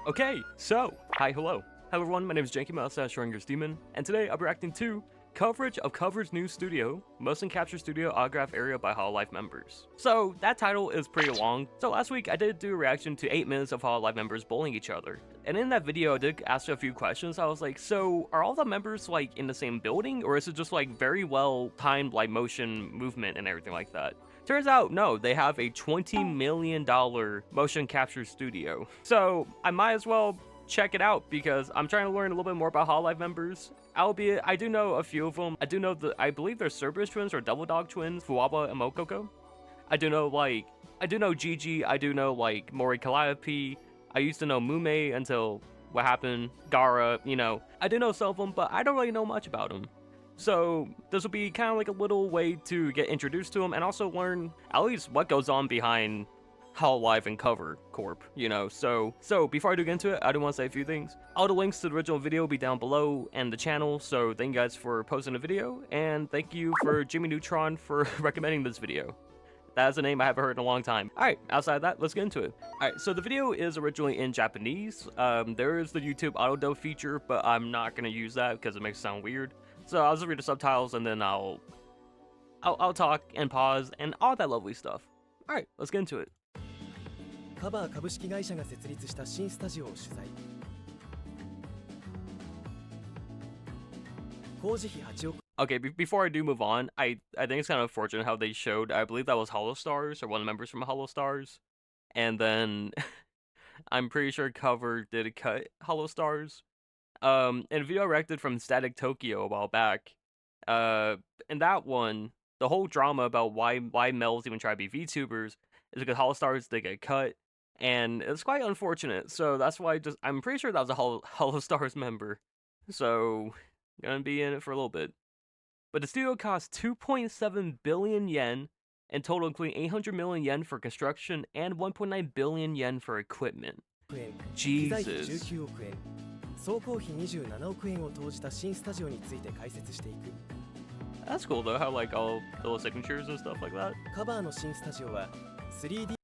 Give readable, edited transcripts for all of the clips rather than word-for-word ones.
Okay, so, hi, hello. Hello everyone, my name is Jenky, Schrodinger's Demon, and today I'll be reacting to coverage of Cover's new studio, Motion Capture Studio Autograph Area by HOLOLIVE members. So, that title is pretty long. So last week I did do a reaction to 8 minutes of HOLOLIVE members bullying each other. And in that video I did ask a few questions. I was like, so are all the members like in the same building, or is it just like very well timed like motion movement and everything like that? Turns out, no, they have a $20 million motion capture studio. So I might as well check it out because I'm trying to learn a little bit more about HOLOLIVE members. Albeit, I do know a few of them. I believe they're Cerberus twins or Double Dog twins, Fuaba and Mokoko. I do know Gigi, I do know like Mori Calliope. I used to know Mume until what happened, Gara, you know. I do know some of them, but I don't really know much about them. So this will be kind of like a little way to get introduced to them and also learn at least what goes on behind HOLOLIVE and Cover Corp, you know. So before I do get into it, I do want to say a few things. All the links to the original video will be down below and the channel, so thank you guys for posting the video, and thank you for Jimmy Neutron for recommending this video. That is a name I haven't heard in a long time. Alright, outside of that, let's get into it. Alright, so the video is originally in Japanese. There is the YouTube auto-dub feature, but I'm not going to use that because it makes it sound weird. So I'll just read the subtitles and then I'll talk and pause and all that lovely stuff. Alright, let's get into it. カバー株式会社が設立した新スタジオを取材。工事費8億。 Okay, before I do move on, I think it's kind of unfortunate how they showed, I believe that was HoloStars, or one of the members from HoloStars, and then I'm pretty sure Cover did cut HoloStars. In a video I reacted from Static Tokyo a while back, in that one, the whole drama about why males even try to be VTubers is because HoloStars did get cut, and it's quite unfortunate, so that's why I'm pretty sure that was a HoloStars member, so gonna be in it for a little bit. But the studio cost 2.7 billion yen in total, including 800 million yen for construction and 1.9 billion yen for equipment. Jesus. 総工費27億円を投じた新スタジオについて解説していく。 That's cool though, how like all the little signatures and stuff like that. カバーの新スタジオは 3D.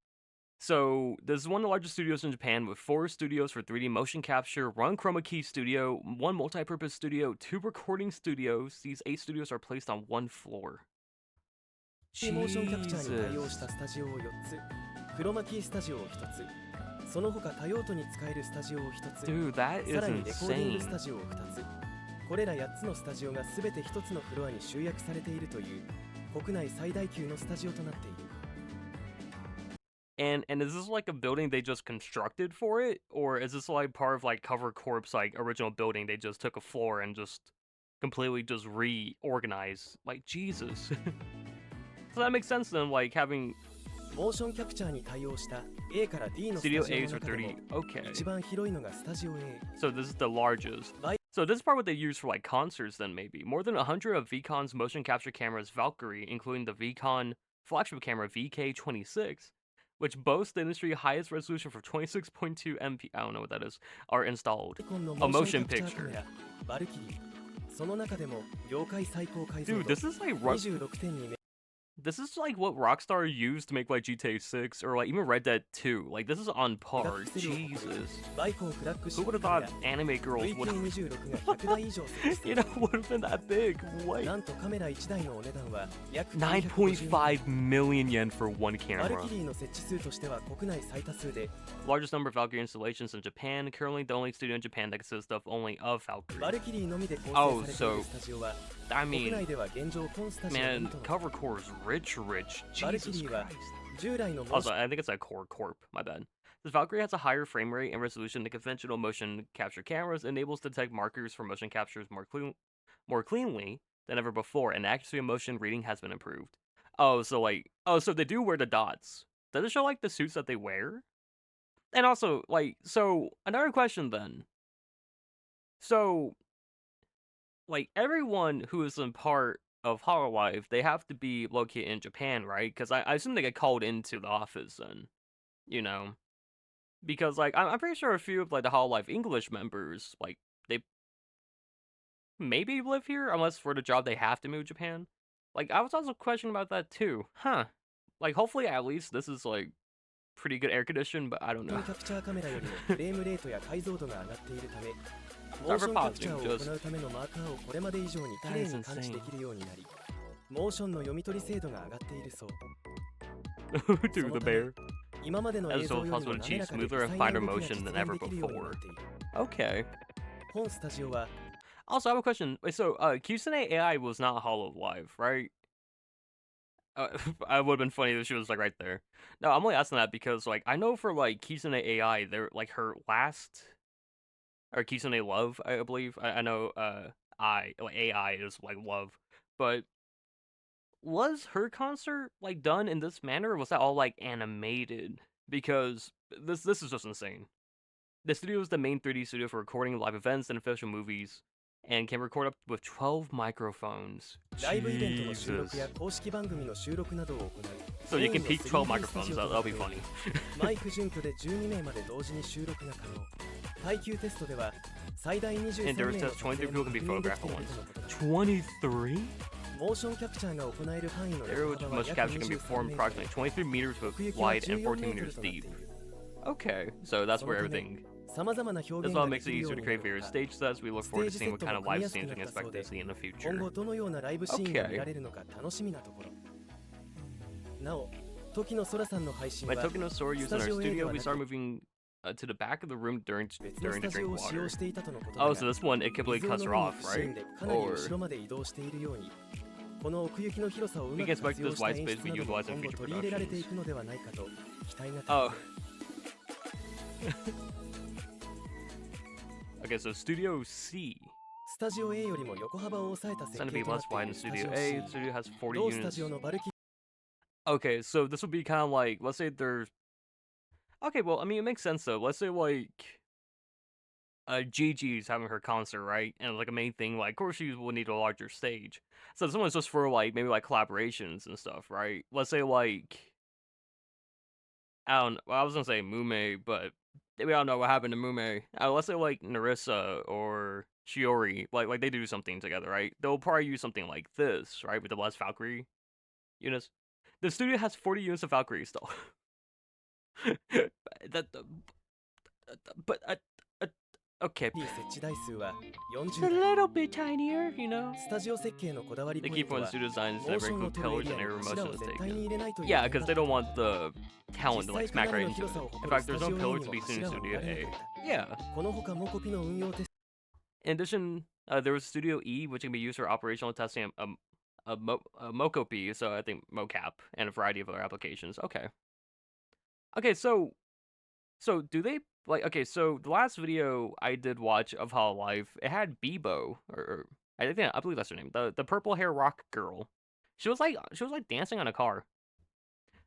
So, this is one of the largest studios in Japan with 4 studios for 3D motion capture, 1 Chroma key studio, 1 multi-purpose studio, 2 recording studios. These 8 studios are placed on 1 floor. モーションキャプチャーに対応したスタジオを4つ、クロマキースタジオを1つ、その他多用途に使えるスタジオを1つ、 Dude, that is さらにレコーディング insane. スタジオを2つ、これら8つのスタジオが全て1つのフロアに集約されているという国内最大級のスタジオとなっている。 And is this like a building they just constructed for it, or is this like part of like Cover Corp's like original building? They just took a floor and just completely just reorganized. Like Jesus. So that makes sense then, like having モーションキャプチャーに対応した A から D のスタジ Studio オ A's の or 中で 30. も Okay. 一番広いのがスタジオ A。 So this is the largest. So this is probably what they use for like concerts then maybe. More than 100 of VCon's motion capture cameras Valkyrie, including the VCon flagship camera VK26, which boasts the industry highest resolution for 26.2 MP, I don't know what that is, are installed. A motion picture. バルキリー。その中でも業界最高解像 Dude, 度 this is like 26.2 this is like what Rockstar used to make like GTA 6 or like even Red Dead 2. Like this is on par. Jesus. バイコンフラッグシ Who ッ would プ have カメ thought ラ anime girls would have, VK26 が100台以上設置さ you れ know, would have been that big? てい What? る。なんとカメラ1台のお値段は約9.5 million yen for one バル camera. キリーの設置数としては国内最多数で Largest number of Valkyrie installations in Japan. Currently the only studio in Japan that consists of only of バ Valkyrie. ルキリーのみで構成 Oh, されてい so るスタジオは I 国 mean, 内では現状本スタジオのみ man, となる。 Cover Core is rich. バルキ Jesus リーは Christ. 従来のモー Also, ション I think it's like Core Corp. My bad. This Valkyrie has a higher frame rate and resolution than conventional motion capture cameras, enables to detect markers for motion captures more cleanly than ever before, and accuracy of motion reading has been improved. So they do wear the dots. Does it show like the suits that they wear? And also, like, so another question then. So, like, everyone who is in part of HOLOLIVE, they have to be located in Japan, right? Because I assume they get called into the office then, you know? Because, like, I'm pretty sure a few of, like, the HOLOLIVE English members, like, they maybe live here, unless for the job they have to move to Japan. Like, I was also questioning about that too. Huh. Like, hopefully at least this is, like, pretty good air condition, but I don't キ know. ャプチャーカメラよりもフレームレートや解像度が上がっているため、モ Sorry ーシ for ョンキャプチャ pausing, ーを just 行うためのマーカーをこれまで以上にきれいに感知できるようになり、モーションの読み取り精度が上がっているそう。Dude, the bear. 今までの As 映像 well よ as りも possible to 滑ら achieve かで smoother 多 and 彩な finer 動きが motion 実 than ever 現できるようにな before. っている。 Okay. 本スタジオは Also, I have a question. Wait, so, Kusane AI was not HoloLive, right? I would have been funny if she was like right there. No, I'm only asking that because like I know for like Kisune AI, they're like her last or Kisune Love, I believe. I know AI is like love, but was her concert like done in this manner, or was that all like animated? Because this is just insane. The studio is the main 3D studio for recording live events and official movies, and can record up with 12 microphones. ライブイベントの収 Jesus. 録や公式番組の収録などを行う So you メイ can ンの peak 3D 12スタ microphones. ジオと That'll なって be お funny. り、マイク準拠で12名まで同時に収録が可能。耐久テストでは最大23 And 名 there の says 撮影 23 people も can be 確認でき photographed てい at る once. とのことだ。 23? モーションキャプチャーが行える範囲の Area 横 which 幅は much 約 capture can be 23 formed メートル。 approximately 23 meters 奥行き with は wide and 14 14 meters メートルとなってい deep. る。 Okay, so that's そ for のため everything. さまざまな表 This 現 all がで makes き it るよう easier to になる create various ほか、 stage sets. We look ステ forward ー to ジセ seeing ッ what ト kind も of 組み live やすく scenes な we っ can たそ expect う to で、 see in the 今 future. 後どのようなライブシーンが見られるのか楽しみなところ。なお、時の空さんの配信 By は taking a story used in our studio, we started moving to the back of the room during 別のス the タジ drink オを使用 water. していたとのことだ Oh, が、 so this one it completely 水を cuts 飲 her みに off, 行くシーン right? でかなり Or 後ろまで移動しているように、この奥行きの広さをう we ま can く expect 活用 this した wide 演 space 出 be なども utilized in 今後 future 取り入れられてい productions. くのではないかと期待が高 Oh. い。Okay, so Studio C. スタジオ A よりも横幅を抑えた設 It's going to 計 be となっ less てい wide る in スタジ Studio オ A. C。 Studio has 40同スタ units. ジオのバルキ Okay, so this would be kind of like, let's say there's... Okay, well, I mean, it makes sense, though. Let's say, like, Gigi's having her concert, right? And, like, a main thing, like, of course she will need a larger stage. So this one's just for, like, maybe, like, collaborations and stuff, right? Let's say, like... I don't know. Well, I was going to say Mume, but we all know what happened to Mume. Let's say, like, Narissa or Shiori, like, they do something together, right? They'll probably use something like this, right? With the less Valkyrie units. The studio has 40 units of Valkyrie still. that, but okay. 設置台数は It's 40 a 台。 little bit tinier, you know. スタジオ設計のこだわり They ポイン keep ト one は、 studio designs モ that ーションを include 取る pillars エリ and ア air に柱を motions 絶 taken. 対に入れないという Yeah, 点 because だ they った。 don't want the talent to 実 like 際か smack なり right の into 広さ it. を In 誇る fact, スタ there's ジ no オ A pillar に to も be seen in 柱は見 Studio られな A. かった。 Yeah. この他モコピの運用テス In addition, there was Studio E, which can be used for operational testing Mocopi, so I think mocap, and a variety of other applications. Okay. Okay, so do they like? Okay, so the last video I did watch of HoloLive, it had Bebo, or I believe that's her name, the purple hair rock girl. She was like dancing on a car.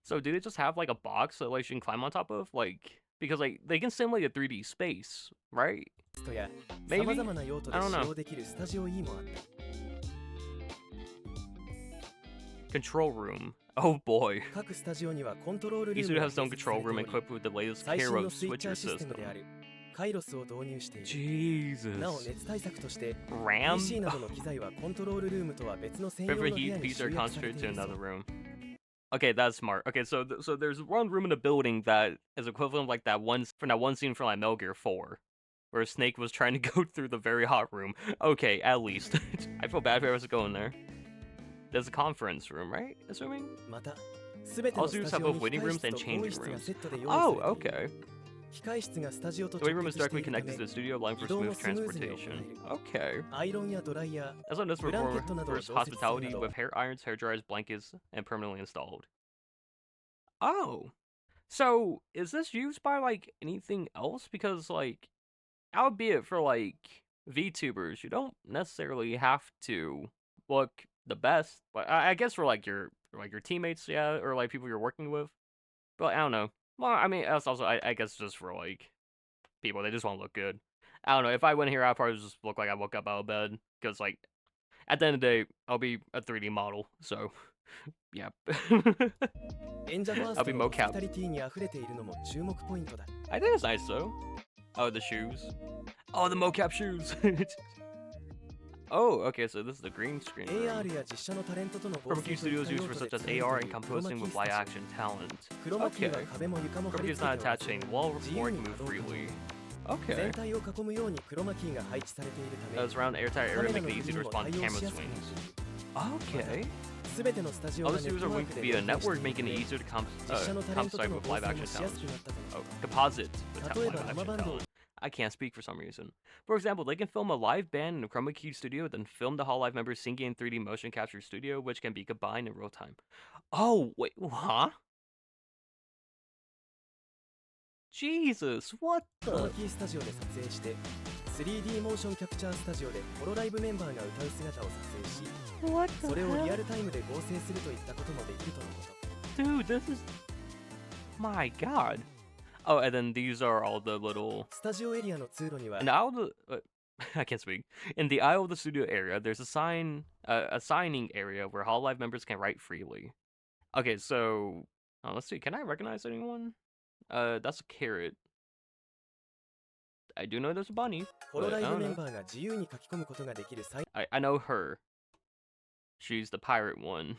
So do they just have like a box that like she can climb on top of, like because like they can simulate a 3D space, right? トや Maybe? 様々な用途で I don't 使 know. 用できるスタジオ E もあった。 Control room. Oh boy. 各スタジオにはコントロールル Each ーム studio が has its own 併設さ control れてお room り、 equipped with the latest 最新 Karo のスイッチャ switcher ーシステム system. であるカイロスを導入している。 Jesus. なお熱対策として RAM? PC などの機材はコントロールルームとは別の専用の Favorite 部屋 heat に piece 集 are 約され concentrated てい to るそう another room. Okay, that's smart. Okay, so so there's one room in the building that is equivalent of like that one scene from like Metal Gear 4, where Snake was trying to go through the very hot room. Okay, at least. I feel bad if I was going there. There's a conference room, right? Assuming. また、すべての Also, ス you タ have ジオ both に waiting 控 rooms 室と and 更衣 changing 室が rooms. セットで用意 Oh, されている。 okay. 控室がスタジオと The waiting 直 room 結 is してい directly るた connected め to the studio, allowing for 移動 smooth もスムーズに行え transportation. る。 Okay. アイロンやドライヤー、 That's what this for Blanket などを for 常設するなど hospitality with hair irons, hair dryers, blankets, and permanently installed. Oh. So, is this used by, like, anything else? Because, like, albeit for, like, VTubers, you don't necessarily have to look the best. But I guess for, like, your teammates, yeah, or, like, people you're working with. But, I don't know. Well, I mean, that's also, I guess, just for, like, people. They just want to look good. I don't know. If I went here, I'd probably just look like I woke up out of bed. Because, like, at the end of the day, I'll be a 3D model. So, yeah. 演者ファース I'll ト be のホスピ mocap. タリティに溢れているのも注目ポイントだ。 I think it's nice though. Oh, the shoes. Oh, the mocap shoes. Oh, okay, so this is the green screen room. AR や実写のタレントとの合 Chroma 成 Key といっ Studio た is 用 used for 途で such as 作られてい AR る and クロマ composing キー with スタ live ジオ action talent. クロマキーは Okay. 壁も床も Chroma 貼 Key り is 付け not ておらず attaching wall 自由 report に move 可動可能 freely. 全 Okay. 体を囲むようにクロマキーが配置されているた That め was around the airtight カメ area ラ make の it 振 easy り to にも respond 対 to 応 camera しやすくな swings. る Okay. すべてのスタジオ All が the ネッ studios ト are ワー linked クで via 連携して network, いる making た it め easier to 実写のタレントと compensate の with 合 live 成 action もしや talent. すくなったとの Oh, composite with 例えば live 生 action バンドを talent. I can't speak for some reason. For example, they can film a live band in a Chroma Key Studio, then film the HoloLive members singing in 3D motion capture studio, which can be combined in real time. Oh, wait, huh? Jesus, what クロマ the? キースタジオで撮影して 3D モーションキャプチャースタジオでホロライブメンバーが歌う姿を撮影し What そ the れをリア hell? ルタイムで合成するといったこともできるとのこと Dude, this is... My god. Oh, and then these are all the little... スタジオエリアの通路には In the aisle of the... I can't speak. In the aisle of the studio area, there's a signing area where HoloLive members can write freely. Okay, so... let's see, can I recognize anyone? That's a carrot. I do know there's a bunny, ホロ but ラ I イブ don't メン know. バーが自由に書き込むことができるサイ I know her. She's the pirate one.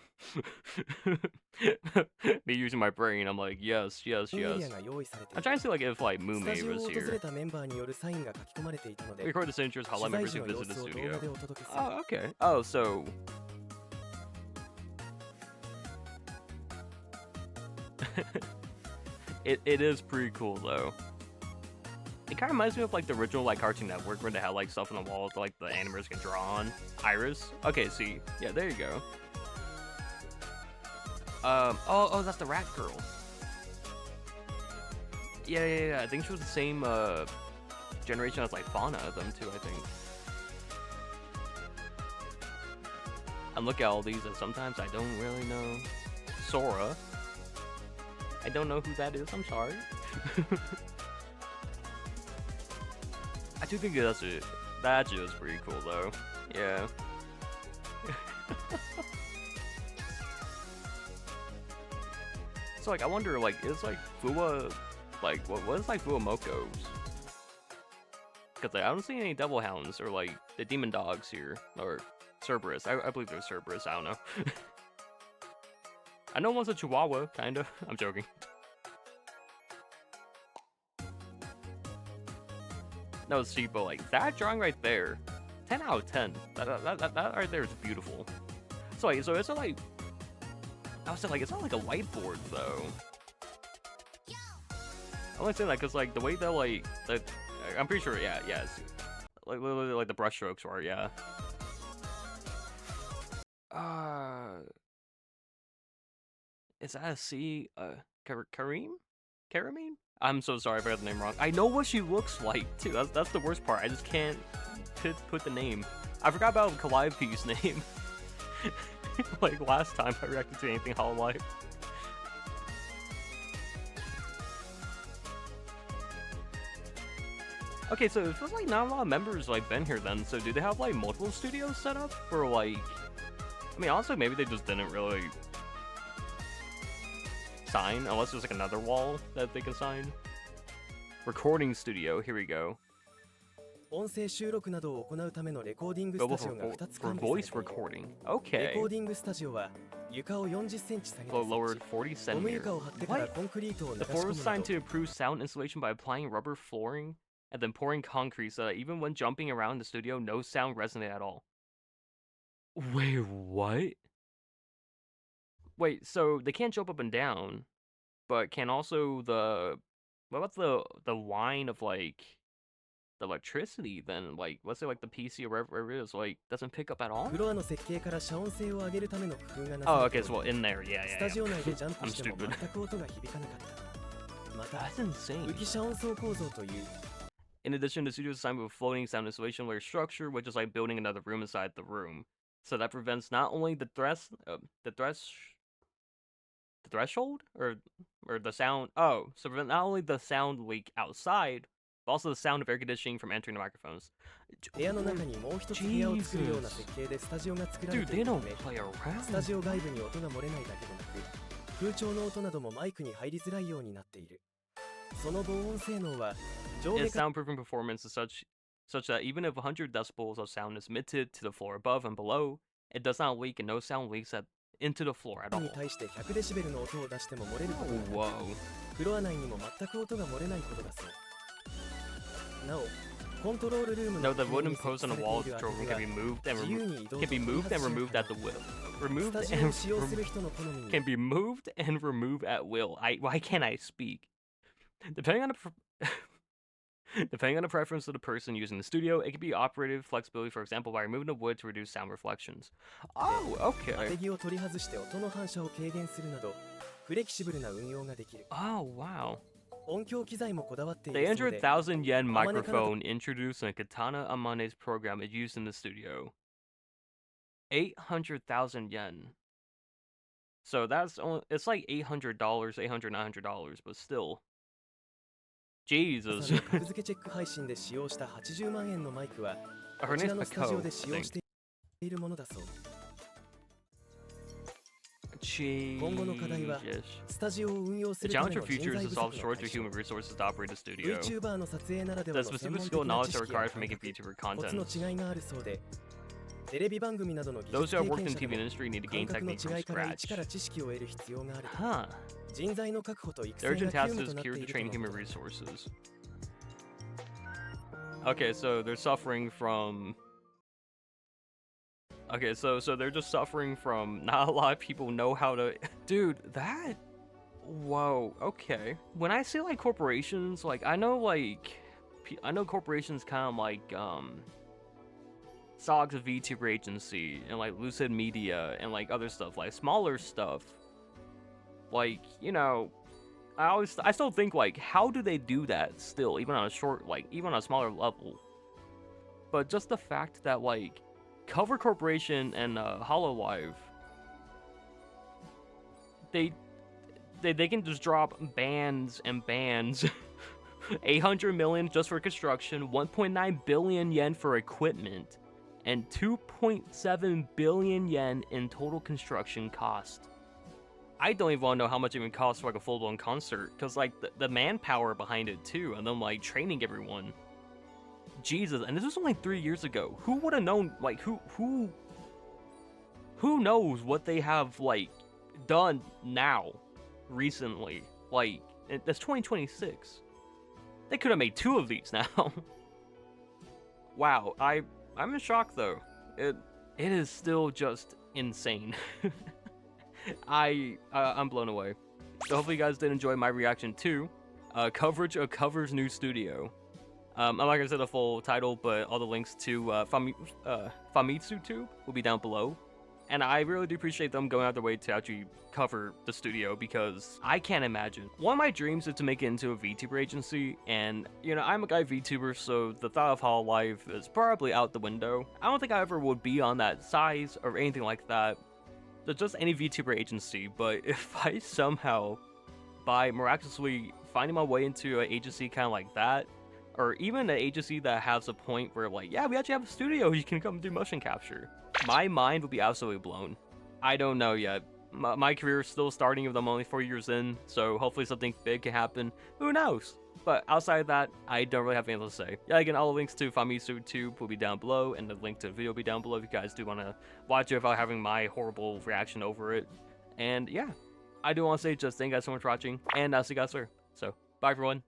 Me using my brain, I'm like, yes, yes, ンエリ yes. アが用意されてい I'm る trying to see like if like ス Moo タ Mei ジオを was 訪 here. れたメンバーによるサインが書き込まれていたの We で record this intro as 取 HoloLive 材 members 時 who の様 visit the 子を動 studio. 画でお届けする Oh, okay. Oh, so it is pretty cool though. It kind of reminds me of like the original like Cartoon Network where they had like stuff on the walls that, like the animators can draw on. Iris. Okay, see, yeah, there you go. Oh, that's the rat girl. Yeah. I think she was the same generation as like Fauna of them too. I think. And look at all these, and sometimes I don't really know. Sora. I don't know who that is. I'm sorry. I do think that's it. That actually is pretty cool though. Yeah. So like I wonder like is like Fua like what is like Fuamoko's? Because like, I don't see any devil hounds or like the demon dogs here or Cerberus. I believe they're Cerberus. I don't know. I know one's a Chihuahua, kind of. I'm joking. No, see, but like that drawing right there, 10 out of 10. That right there is beautiful. So like, so it's like, I was saying like it's not like a whiteboard though. I only say that because like the way that like that, I'm pretty sure, yeah, it's like literally like the brush strokes are, yeah. Is that a C? Kareem? I'm so sorry if I got the name wrong. I know what she looks like too. That's the worst part. I just can't put the name. I forgot about Calliope's name. Like last time I reacted to anything HoloLive. Okay, so it feels like not a lot of members like been here then. So do they have like multiple studios set up for like? I mean, honestly, maybe they just didn't really sign, unless there's like another wall that they can sign. Recording studio. Here we go. 音声収録などを行うためのレコーディングス Global タジオが2つ for 完備 voice されている recording. レ Okay. コーディングスタジオは床を40センチ下げて Lowered 設置 40ゴム centimeters. 床を張ってから What? コンクリートを流 The し floor 込 was むな designed ど to improve sound insulation by applying rubber flooring and then pouring concrete so that even when jumping around the studio, no sound resonated at all. Wait, what? Wait, so they can't jump up and down, but can also what about the line of like the electricity then? Like, let's say like the PC or wherever it is, like doesn't pick up at all? フロアの設計から遮音性を上げるための工夫がな Oh, され okay, て so お well, り in there, yeah, ス yeah, タジオ内でジャン I'm プしても stupid. 全く音が響かなかったまた That's insane. 浮き遮音層構造という In addition, the studio is designed with a floating sound insulation layer structure, which is like building another room inside the room. So that prevents not only the threshold or the sound. Oh, so prevent not only the sound leak outside, but also the sound of air conditioning from entering the microphones. 部屋の中にもう一つ部屋を作るような設計でスタジオが作られ Dude, てい they るた don't め play スタ around. ジオ外部に音が漏れないだけでなく空調の音などもマイクに入りづらいようになっているその防音性能は上下 Its soundproofing performance is such such that even if 100 decibels of sound is emitted to the floor above and below, it does not leak and no sound leaks into the floor at all. に対して100デシベルの音を出しても漏れることがなく、 Whoa. フロア内にも全く音が漏れないことだそう。なお、コントロールルーム No, の the 壁に wooden 設置 post さ on れ the て wall いる of 当 the て showroom が can be moved and 自由に移動 can be moved and removed at the will. ス Removed タジオ and を使用する人の好みに can be moved and removed at will. Why can't I speak? Depending on the preference of the person using the studio, it can be operated flexibility, for example, by removing the wood to reduce sound reflections. Oh, 当 okay. て木を取り外して音の反射を軽減するなどフレキシブルな運用ができる。 Oh, wow. 音響機材もこだわってい The るそうで、 100,000 yen microphone introduced in a Katana Amane's program is used in the studio. 800,000 yen. So that's only, it's like $800, $900, but still. Jesus. 格付けチェック配信で使用した80万円のマイクは Her こち name's らのスタジオ Pako, で I 使用し think. ているものだそう。 Jesus. 今後の課題はスタジオを運用す The るため challenge の for 人 Future 材 is 不 to solve 足の shortage 解 of 消 human resources to operate a studio. VTuber の撮影ならで The はの専 specific 門 skill 的 and な knowledge 知 are 識や required for 感 making 覚 VTuber コツの content. 違いがあるそうで、テレビ番組などの技 Those 術 who 経 have worked in 験 the 者 TV でも industry need to 感 gain 覚の technique from 違いから一から scratch. 知識を得る必要があるため、 Huh. 人材の確保と育 The 成 urgent が task 急務 is となって here い to ると train のこ human と。 resources. Okay, so they're suffering from. Okay, so they're just suffering from not a lot of people know how to. Dude, that. Whoa. Okay. When I say like corporations, like I know corporations kind of like Sog's a VTuber agency and like Lucid Media and like other stuff, like smaller stuff. Like, you know, I still think like, how do they do that still, even on a short, like even on a smaller level? But just the fact that like Cover Corporation and HOLOLIVE, they can just drop bans and bans. 800 million just for construction, 1.9 billion yen for equipment, and 2.7 billion yen in total construction cost. I don't even want to know how much it even costs for like a full-blown concert, because like the manpower behind it too, and then like training everyone. Jesus, and this was only 3 years ago. Who would have known? Like who knows what they have like done now, recently? Like that's 2026. They could have made 2 of these now. Wow, I'm in shock though. It is still just insane. I'm blown away. So hopefully you guys did enjoy my reaction to coverage of Cover's new studio. I'm not gonna say the full title, but all the links to Famitsu Tube will be down below. And I really do appreciate them going out their way to actually cover the studio, because I can't imagine. One of my dreams is to make it into a VTuber agency, and you know, I'm a guy VTuber, so the thought of HOLOLIVE is probably out the window. I don't think I ever would be on that size or anything like that. There's just any VTuber agency, but if I somehow, by miraculously finding my way into an agency kind of like that, or even an agency that has a point where like, yeah, we actually have a studio, you can come do motion capture, my mind would be absolutely blown. I don't know yet. My career is still starting, if I'm only 4 years in, so hopefully something big can happen. Who knows? But outside of that, I don't really have anything to say. Yeah, again, all the links to Famitsu Tube will be down below, and the link to the video will be down below if you guys do want to watch it without having my horrible reaction over it. And yeah, I do want to say just thank you guys so much for watching, and I'll see you guys later. So, bye everyone.